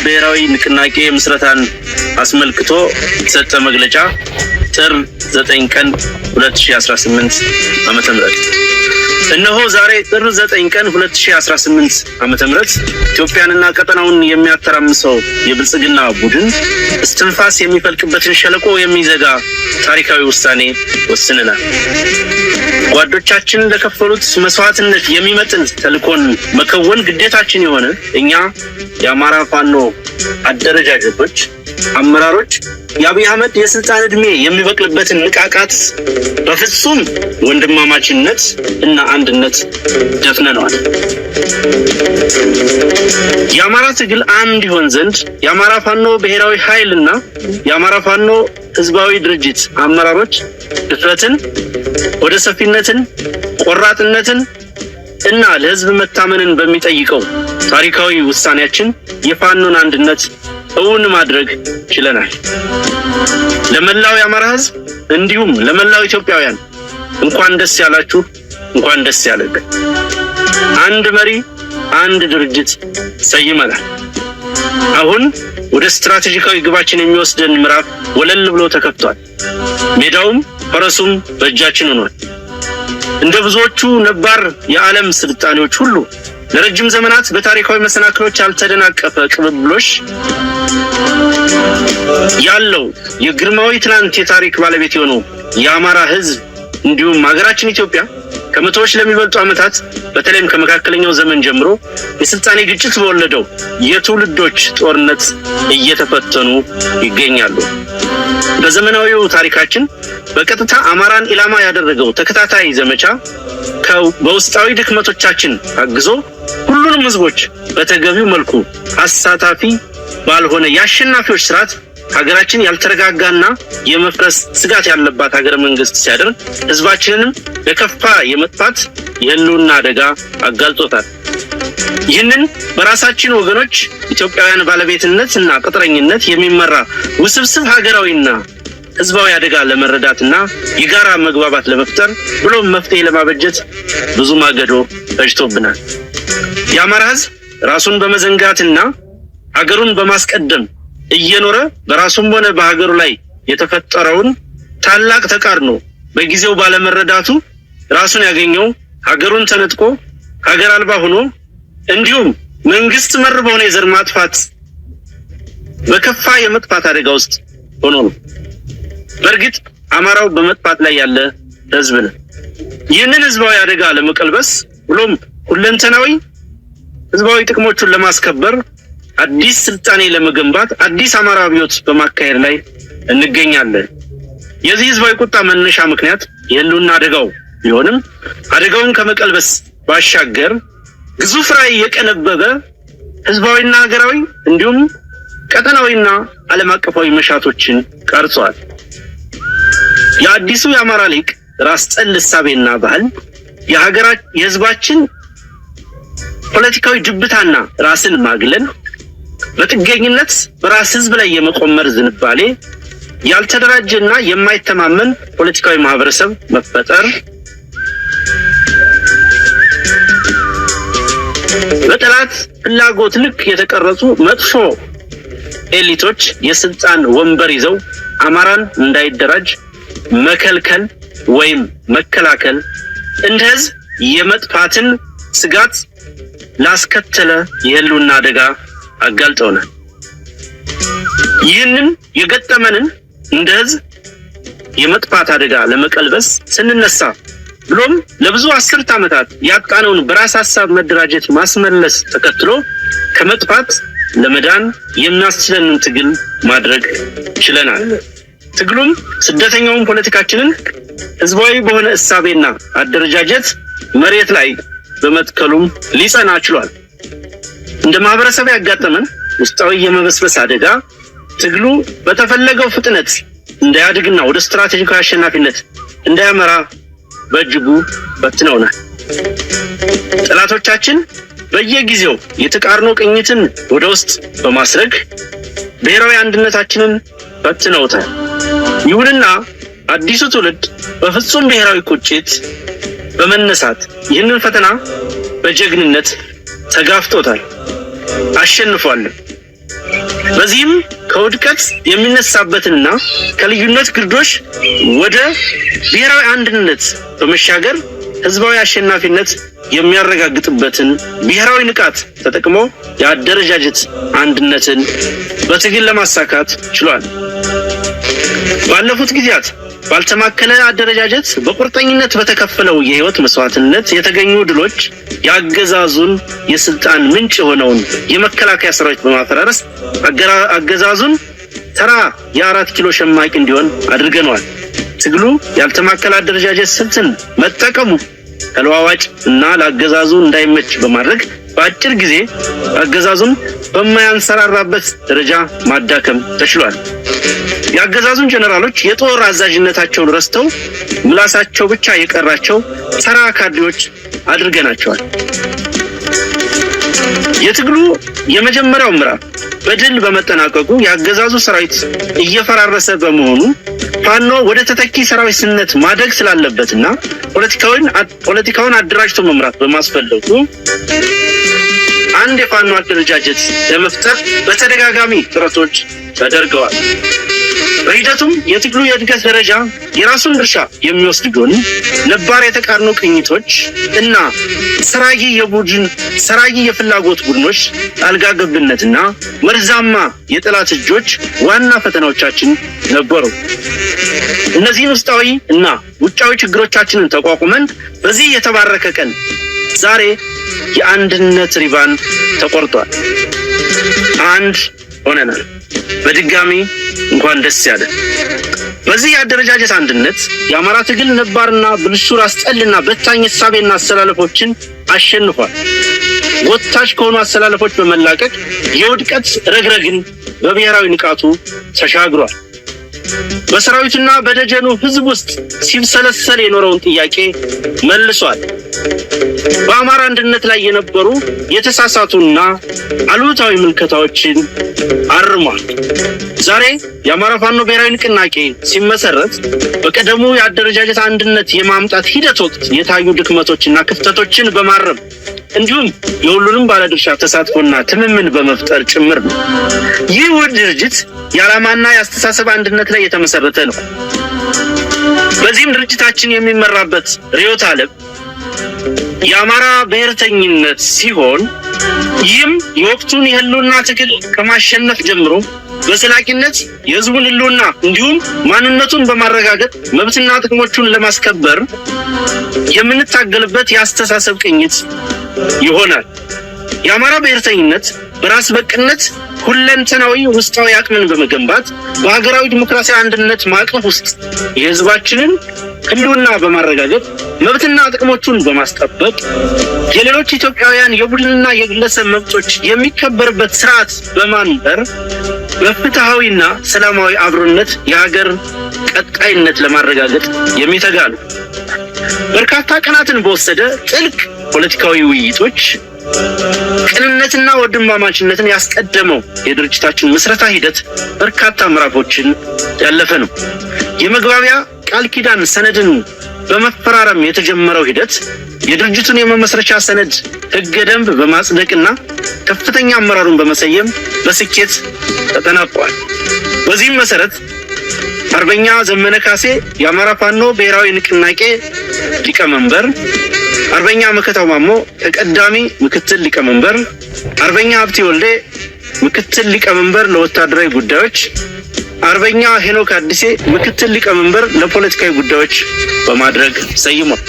ብሔራዊ ንቅናቄ ምስረታን አስመልክቶ የተሰጠ መግለጫ ጥር 9 ቀን 2018 ዓመተ ምህረት እነሆ ዛሬ ጥር 9 ቀን 2018 ዓመተ ምህረት ኢትዮጵያንና ቀጠናውን የሚያተራምሰው የብልጽግና ቡድን እስትንፋስ የሚፈልቅበትን ሸለቆ የሚዘጋ ታሪካዊ ውሳኔ ወስነናል። ጓዶቻችን ለከፈሉት መስዋዕትነት የሚመጥን ተልእኮን መከወን ግዴታችን የሆነ እኛ የአማራ ፋኖ አደረጃጀቶች አመራሮች የአብይ አህመድ የስልጣን እድሜ የሚበቅልበትን ንቃቃት በፍጹም ወንድማማችነት እና አንድነት ደፍነናል። የአማራ ትግል አንድ ይሆን ዘንድ የአማራ ፋኖ ብሔራዊ ኃይልና የአማራ ፋኖ ህዝባዊ ድርጅት አመራሮች ድፍረትን፣ ወደ ሰፊነትን፣ ቆራጥነትን እና ለህዝብ መታመንን በሚጠይቀው ታሪካዊ ውሳኔያችን የፋኖን አንድነት እውን ማድረግ ችለናል። ለመላው የአማራ ህዝብ እንዲሁም ለመላው ኢትዮጵያውያን እንኳን ደስ ያላችሁ፣ እንኳን ደስ ያለን። አንድ መሪ፣ አንድ ድርጅት ሰይመናል። አሁን ወደ ስትራቴጂካዊ ግባችን የሚወስደን ምዕራፍ ወለል ብሎ ተከፍቷል። ሜዳውም ፈረሱም በእጃችን ሆኗል። እንደ ብዙዎቹ ነባር የዓለም ስልጣኔዎች ሁሉ ለረጅም ዘመናት በታሪካዊ መሰናክሎች ያልተደናቀፈ ቅብብሎሽ ያለው የግርማዊ ትናንት የታሪክ ባለቤት የሆነው የአማራ ህዝብ እንዲሁም ሀገራችን ኢትዮጵያ ከመቶዎች ለሚበልጡ ዓመታት በተለይም ከመካከለኛው ዘመን ጀምሮ የስልጣኔ ግጭት በወለደው የትውልዶች ጦርነት እየተፈተኑ ይገኛሉ። በዘመናዊው ታሪካችን በቀጥታ አማራን ኢላማ ያደረገው ተከታታይ ዘመቻ በውስጣዊ ድክመቶቻችን አግዞ ሁሉንም ህዝቦች በተገቢው መልኩ አሳታፊ ባልሆነ የአሸናፊዎች ስርዓት ሀገራችን ያልተረጋጋና የመፍረስ ስጋት ያለባት ሀገረ መንግስት ሲያደርግ ህዝባችንንም ለከፋ የመጥፋት የህልውና አደጋ አጋልጦታል። ይህንን በራሳችን ወገኖች ኢትዮጵያውያን ባለቤትነትና ቅጥረኝነት የሚመራ ውስብስብ ሀገራዊና ህዝባዊ አደጋ ለመረዳትና የጋራ መግባባት ለመፍጠር ብሎም መፍትሄ ለማበጀት ብዙ ማገዶ ፈጅቶብናል። የአማራ ህዝብ ራሱን በመዘንጋትና ሀገሩን በማስቀደም እየኖረ በራሱም ሆነ በሀገሩ ላይ የተፈጠረውን ታላቅ ተቃርኖ በጊዜው ባለመረዳቱ ራሱን ያገኘው ሀገሩን ተነጥቆ ሀገር አልባ ሆኖ እንዲሁም መንግስት መር በሆነ የዘር ማጥፋት በከፋ የመጥፋት አደጋ ውስጥ ሆኖ ነው። በእርግጥ አማራው በመጥፋት ላይ ያለ ህዝብ ነው። ይህንን ህዝባዊ አደጋ ለመቀልበስ ብሎም ሁለንተናዊ ህዝባዊ ጥቅሞቹን ለማስከበር አዲስ ስልጣኔ ለመገንባት አዲስ አማራ አብዮት በማካሄድ ላይ እንገኛለን። የዚህ ህዝባዊ ቁጣ መነሻ ምክንያት የህልውና አደጋው ቢሆንም አደጋውን ከመቀልበስ ባሻገር ግዙፍ ራዕይ የቀነበበ ህዝባዊና ሀገራዊ እንዲሁም ቀጠናዊና ዓለም አቀፋዊ መሻቶችን ቀርጿል። የአዲሱ የአማራ ሊቅ ራስ ጠል እሳቤና ባህል የህዝባችን ፖለቲካዊ ድብታና ራስን ማግለል በጥገኝነት በራስ ህዝብ ላይ የመቆመር ዝንባሌ ያልተደራጀና የማይተማመን ፖለቲካዊ ማህበረሰብ መፈጠር በጠላት ፍላጎት ልክ የተቀረጹ መጥፎ ኤሊቶች የስልጣን ወንበር ይዘው አማራን እንዳይደራጅ መከልከል ወይም መከላከል እንደ ህዝብ የመጥፋትን ስጋት ላስከተለ የህልውና አደጋ አጋልጠውናል። ይህንን የገጠመንን እንደ ህዝብ የመጥፋት አደጋ ለመቀልበስ ስንነሳ ብሎም ለብዙ አስርት ዓመታት ያጣነውን በራስ ሐሳብ መደራጀት ማስመለስ ተከትሎ ከመጥፋት ለመዳን የሚያስችለንን ትግል ማድረግ ችለናል። ትግሉም ስደተኛውን ፖለቲካችንን ህዝባዊ በሆነ እሳቤና አደረጃጀት መሬት ላይ በመትከሉም ሊጸና ችሏል። እንደ ማህበረሰብ ያጋጠመን ውስጣዊ የመበስበስ አደጋ ትግሉ በተፈለገው ፍጥነት እንዳያድግና ወደ ስትራቴጂካዊ አሸናፊነት እንዳያመራ በእጅጉ ፈትነውናል። ጠላቶቻችን በየጊዜው የተቃርኖ ቅኝትን ወደ ውስጥ በማስረግ ብሔራዊ አንድነታችንን ፈትነውታል። ይሁንና አዲሱ ትውልድ በፍጹም ብሔራዊ ቁጭት በመነሳት ይህንን ፈተና በጀግንነት ተጋፍጦታል፣ አሸንፏል። በዚህም ከውድቀት የሚነሳበትና ከልዩነት ግርዶሽ ወደ ብሔራዊ አንድነት በመሻገር ህዝባዊ አሸናፊነት የሚያረጋግጥበትን ብሔራዊ ንቃት ተጠቅሞ የአደረጃጀት አንድነትን በትግል ለማሳካት ችሏል። ባለፉት ጊዜያት ባልተማከለ አደረጃጀት በቁርጠኝነት በተከፈለው የህይወት መስዋዕትነት የተገኙ ድሎች የአገዛዙን የስልጣን ምንጭ የሆነውን የመከላከያ ሰራዊት በማፈራረስ አገዛዙን ተራ የ4 ኪሎ ሸማቂ እንዲሆን አድርገነዋል። ትግሉ ያልተማከለ አደረጃጀት ስልትን መጠቀሙ ተለዋዋጭ እና ለአገዛዙ እንዳይመች በማድረግ በአጭር ጊዜ አገዛዙን በማያንሰራራበት ደረጃ ማዳከም ተችሏል። የአገዛዙን ጀነራሎች የጦር አዛዥነታቸውን ረስተው ምላሳቸው ብቻ የቀራቸው ተራ ካድሬዎች አድርገናቸዋል። የትግሉ የመጀመሪያው ምዕራፍ በድል በመጠናቀቁ የአገዛዙ ሰራዊት እየፈራረሰ በመሆኑ ፋኖ ወደ ተተኪ ሰራዊትነት ማደግ ስላለበትና ፖለቲካውን አደራጅቶ መምራት በማስፈለጉ አንድ የፋኖ አደረጃጀት ለመፍጠር በተደጋጋሚ ጥረቶች ተደርገዋል። በሂደቱም የትግሉ የእድገት ደረጃ የራሱን ድርሻ የሚወስድ ቢሆን ነባር የተቃርኖ ቅኝቶች እና ሰራጊ የፍላጎት ቡድኖች ጣልቃ ገብነትና መርዛማ የጠላት እጆች ዋና ፈተናዎቻችን ነበሩ። እነዚህን ውስጣዊ እና ውጫዊ ችግሮቻችንን ተቋቁመን በዚህ የተባረከ ቀን ዛሬ የአንድነት ሪባን ተቆርጧል። አንድ ሆነናል። በድጋሚ እንኳን ደስ ያለ። በዚህ የአደረጃጀት አንድነት የአማራ ትግል ነባርና ብልሹ ራስ ጠልና በታኝ እሳቤና አሰላለፎችን አሸንፏል። ወታች ከሆኑ አሰላለፎች በመላቀቅ የውድቀት ረግረግን በብሔራዊ ንቃቱ ተሻግሯል። በሰራዊቱና በደጀኑ ህዝብ ውስጥ ሲብሰለሰል የኖረውን ጥያቄ መልሷል። በአማራ አንድነት ላይ የነበሩ የተሳሳቱና አሉታዊ ምልከታዎችን አርሟል። ዛሬ የአማራ ፋኖ ብሔራዊ ንቅናቄ ሲመሰረት በቀደሙ የአደረጃጀት አንድነት የማምጣት ሂደት ወቅት የታዩ ድክመቶችና ክፍተቶችን በማረም እንዲሁም የሁሉንም ባለድርሻ ተሳትፎና ትምምን በመፍጠር ጭምር ነው። ይህ ውህድ ድርጅት የዓላማና የአስተሳሰብ አንድነት ላይ የተመሰረተ ነው። በዚህም ድርጅታችን የሚመራበት ርዕዮተ ዓለም የአማራ ብሔርተኝነት ሲሆን ይህም የወቅቱን የህልውና ትግል ከማሸነፍ ጀምሮ በዘላቂነት የህዝቡን ህልውና እንዲሁም ማንነቱን በማረጋገጥ መብትና ጥቅሞቹን ለማስከበር የምንታገልበት የአስተሳሰብ ቅኝት ይሆናል። የአማራ ብሔርተኝነት በራስ በቅነት ሁለንተናዊ ውስጣዊ አቅምን በመገንባት በሀገራዊ ዲሞክራሲያዊ አንድነት ማዕቀፍ ውስጥ የህዝባችንን ህልውና በማረጋገጥ መብትና ጥቅሞቹን በማስጠበቅ የሌሎች ኢትዮጵያውያን የቡድንና የግለሰብ መብቶች የሚከበርበት ስርዓት በማንበር በፍትሃዊና ሰላማዊ አብሮነት የሀገር ቀጣይነት ለማረጋገጥ የሚተጋ ነው። በርካታ ቀናትን በወሰደ ጥልቅ ፖለቲካዊ ውይይቶች ቅንነትና ወንድማማችነትን ያስቀደመው የድርጅታችን ምስረታ ሂደት በርካታ ምዕራፎችን ያለፈ ነው። የመግባቢያ ቃል ኪዳን ሰነድን በመፈራረም የተጀመረው ሂደት የድርጅቱን የመመስረቻ ሰነድ ህገ ደንብ በማጽደቅና ከፍተኛ አመራሩን በመሰየም በስኬት ተጠናቋል። በዚህም መሰረት አርበኛ ዘመነ ካሴ የአማራ ፋኖ ብሔራዊ ንቅናቄ ሊቀመንበር፣ አርበኛ መከታው ማሞ ተቀዳሚ ምክትል ሊቀመንበር፣ አርበኛ ሀብቴ ወልዴ ምክትል ሊቀመንበር ለወታደራዊ ጉዳዮች፣ አርበኛ ሄኖክ አዲሴ ምክትል ሊቀመንበር ለፖለቲካዊ ጉዳዮች በማድረግ ሰይሟል።